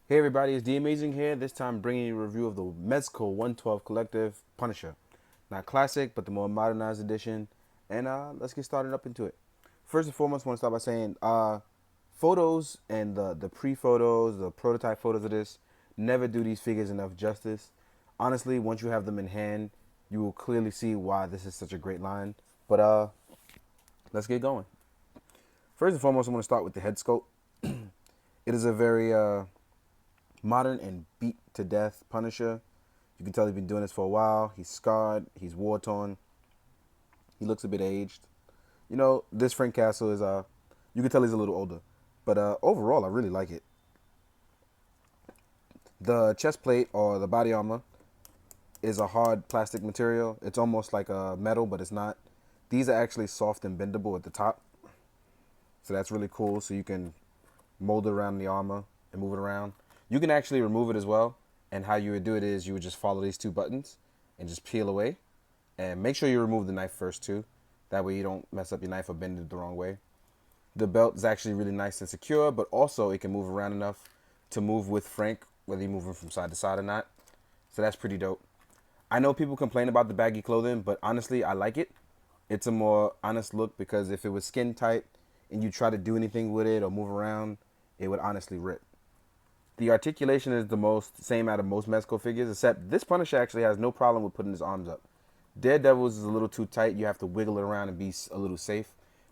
Hey everybody, it's The Amazing here. This time bringing you a review of the Mezco 112 Collective Punisher. Not classic, but the more modernized edition. And let's get started up into it. First and foremost, I want to start by saying photos and the pre-photos, the prototype photos of this, never do these figures enough justice. Honestly, once you have them in hand, you will clearly see why this is such a great line. But let's get going. First and foremost, I want to start with the head sculpt. It is a very modern and beat to death Punisher. You can tell he's been doing this for a while. He's scarred. He's war torn. He looks a bit aged. You know, this Frank Castle is you can tell he's a little older, but overall, I really like it. The chest plate or the body armor is a hard plastic material. It's almost like a metal, but it's not. These are actually soft and bendable at the top, so that's really cool. So you can mold it around the armor and move it around. You can actually remove it as well. And how you would do it is you would just follow these two buttons and just peel away. And make sure you remove the knife first too. That way you don't mess up your knife or bend it the wrong way. The belt is actually really nice and secure, but also it can move around enough to move with Frank, whether you move him from side to side or not. So that's pretty dope. I know people complain about the baggy clothing, but honestly, I like it. It's a more honest look because if it was skin tight and you try to do anything with it or move around, it would honestly rip. The articulation is the most same out of most Mezco figures, except this Punisher actually has no problem with putting his arms up. Daredevil's is a little too tight. You have to wiggle it around and be a little safe.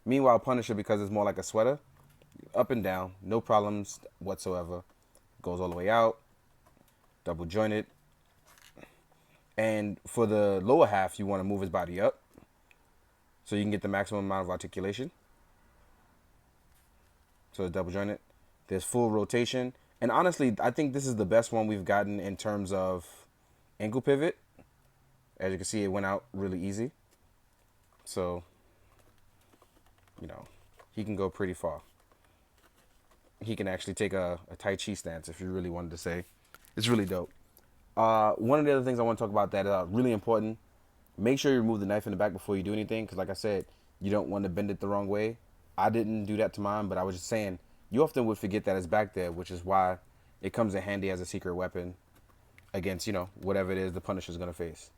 Meanwhile, Punisher, because it's more like a sweater, up and down, no problems whatsoever. Goes all the way out, double jointed. And for the lower half, you want to move his body up so you can get the maximum amount of articulation. So it's double jointed. There's full rotation. And honestly, I think this is the best one we've gotten in terms of ankle pivot. As you can see, it went out really easy. So, you know, he can go pretty far. He can actually take a Tai Chi stance if you really wanted to say. It's really dope. One of the other things I want to talk about that are really important. Make sure you remove the knife in the back before you do anything. Because like I said, you don't want to bend it the wrong way. I didn't do that to mine, but I was just saying, you often would forget that it's back there, which is why it comes in handy as a secret weapon against, you know, whatever it is the Punisher's going to face.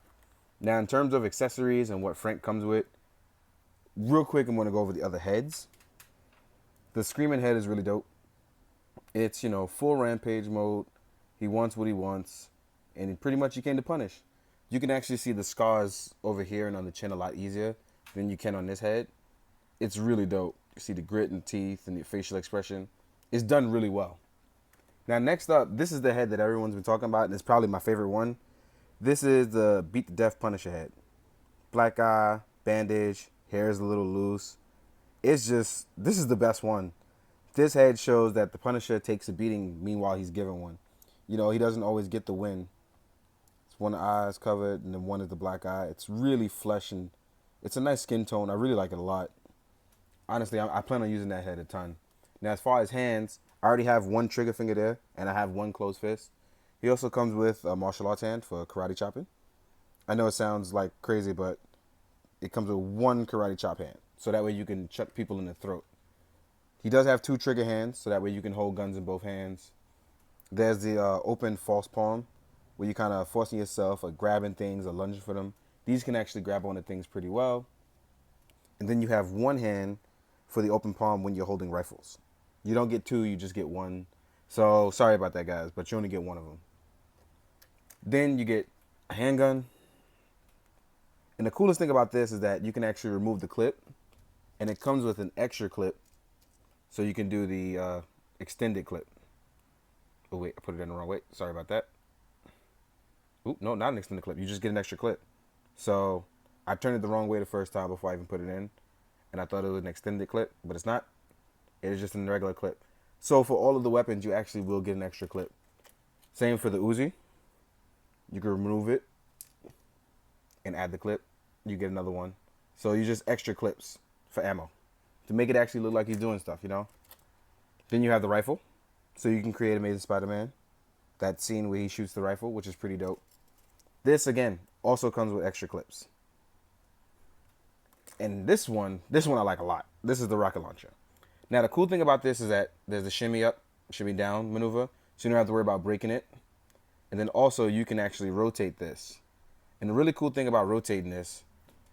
Now, in terms of accessories and what Frank comes with, real quick, I'm going to go over the other heads. The Screaming head is really dope. It's, you know, full rampage mode. He wants what he wants, and pretty much he came to punish. You can actually see the scars over here and on the chin a lot easier than you can on this head. It's really dope. You see the grit and teeth and the facial expression. It's done really well. Now, next up, this is the head that everyone's been talking about, and it's probably my favorite one. This is the Beat to Death Punisher head. Black eye, bandage, hair is a little loose. It's just, this is the best one. This head shows that the Punisher takes a beating, meanwhile he's given one. You know, he doesn't always get the win. It's one eye is covered, and then one is the black eye. It's really flesh, and it's a nice skin tone. I really like it a lot. Honestly, I plan on using that head a ton. Now, as far as hands, I already have one trigger finger there, and I have one closed fist. He also comes with a martial arts hand for karate chopping. I know it sounds like crazy, but it comes with one karate chop hand. So that way you can chuck people in the throat. He does have two trigger hands, so that way you can hold guns in both hands. There's the open false palm, where you kind of forcing yourself or grabbing things or lunging for them. These can actually grab onto things pretty well. And then you have one hand for the open palm when you're holding rifles. You don't get two, you just get one. So sorry about that, guys, but you only get one of them. Then you get a handgun. And the coolest thing about this is that you can actually remove the clip, and it comes with an extra clip, so you can do the extended clip. Oh wait, I put it in the wrong way. Sorry about that. Oop, no, not an extended clip. You just get an extra clip. So I turned it the wrong way the first time before I even put it in, and I thought it was an extended clip, but it's not. It is just a regular clip. So for all of the weapons, you actually will get an extra clip. Same for the Uzi. You can remove it and add the clip. You get another one. So you just extra clips for ammo to make it actually look like he's doing stuff, you know. Then you have the rifle, so you can create Amazing Spider-Man. That scene where he shoots the rifle, which is pretty dope. This again also comes with extra clips. And this one I like a lot. This is the rocket launcher. Now the cool thing about this is that there's a shimmy up, shimmy down maneuver. so you don't have to worry about breaking it. And then also you can actually rotate this. And the really cool thing about rotating this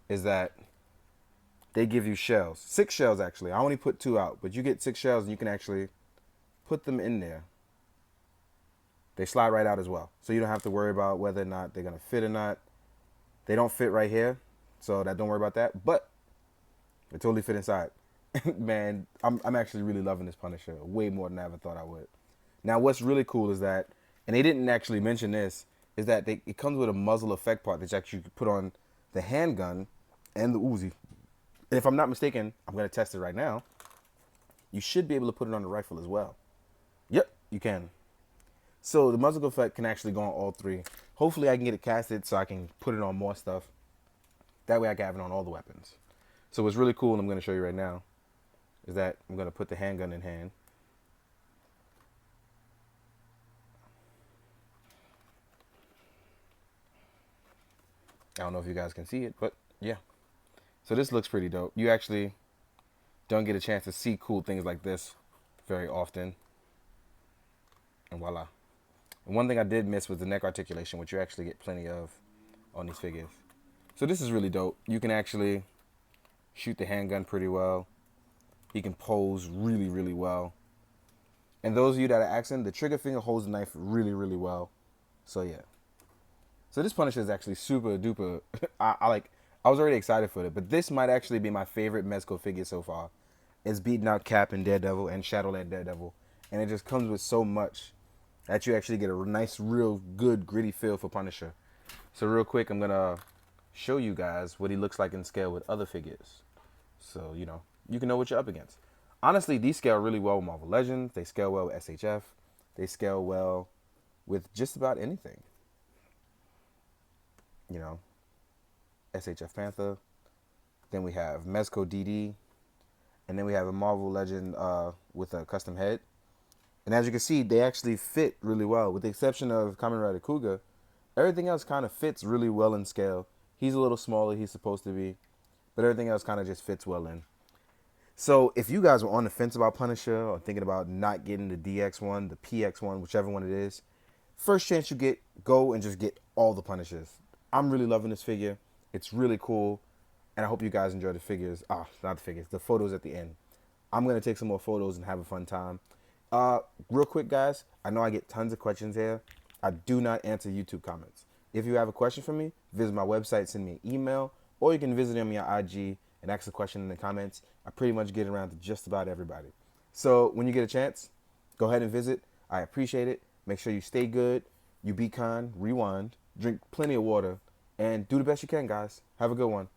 is that they give you shells. 6 shells actually. I only put 2 out, but you get 6 shells and you can actually put them in there. They slide right out as well. So you don't have to worry about whether or not they're going to fit or not. They don't fit right here, so don't worry about that. But they totally fit inside. Man, I'm actually really loving this Punisher way more than I ever thought I would. Now, what's really cool is that, and they didn't actually mention this, is that it comes with a muzzle effect part that you actually put on the handgun and the Uzi. And if I'm not mistaken, I'm going to test it right now. You should be able to put it on the rifle as well. Yep, you can. So the muzzle effect can actually go on all 3. Hopefully I can get it casted so I can put it on more stuff. That way I can have it on all the weapons. So what's really cool, and I'm going to show you right now, is that I'm going to put the handgun in hand. I don't know if you guys can see it, but yeah. So this looks pretty dope. You actually don't get a chance to see cool things like this very often. And voila. And one thing I did miss was the neck articulation, which you actually get plenty of on these figures. So this is really dope. You can actually shoot the handgun pretty well. He can pose really, really well. And those of you that are asking, the trigger finger holds the knife really, really well. So yeah. So this Punisher is actually super duper. I was already excited for it, but this might actually be my favorite Mezco figure so far. It's beating out Cap and Daredevil and Shadowland Daredevil, and it just comes with so much that you actually get a nice, real good, gritty feel for Punisher. So real quick, I'm gonna show you guys what he looks like in scale with other figures, so you can know what you're up against. Honestly, these scale really well with Marvel Legends. They scale well with SHF. They scale well with just about anything. SHF Panther. Then we have Mezco DD. And then we have a Marvel Legend with a custom head. And as you can see, they actually fit really well. With the exception of Kamen Rider Kuga, everything else kind of fits really well in scale. He's a little smaller, he's supposed to be. But everything else kind of just fits well in. So if you guys were on the fence about Punisher or thinking about not getting the DX1, the PX1, whichever one it is, first chance you get, go and just get all the Punishers. I'm really loving this figure. It's really cool. And I hope you guys enjoy the figures. Not the figures, the photos at the end. I'm going to take some more photos and have a fun time. Real quick, guys, I know I get tons of questions here. I do not answer YouTube comments. If you have a question for me, visit my website, send me an email, or you can visit me on IG and ask a question in the comments. I pretty much get around to just about everybody. So when you get a chance, go ahead and visit. I appreciate it. Make sure you stay good. You be kind, rewind, drink plenty of water, and do the best you can, guys. Have a good one.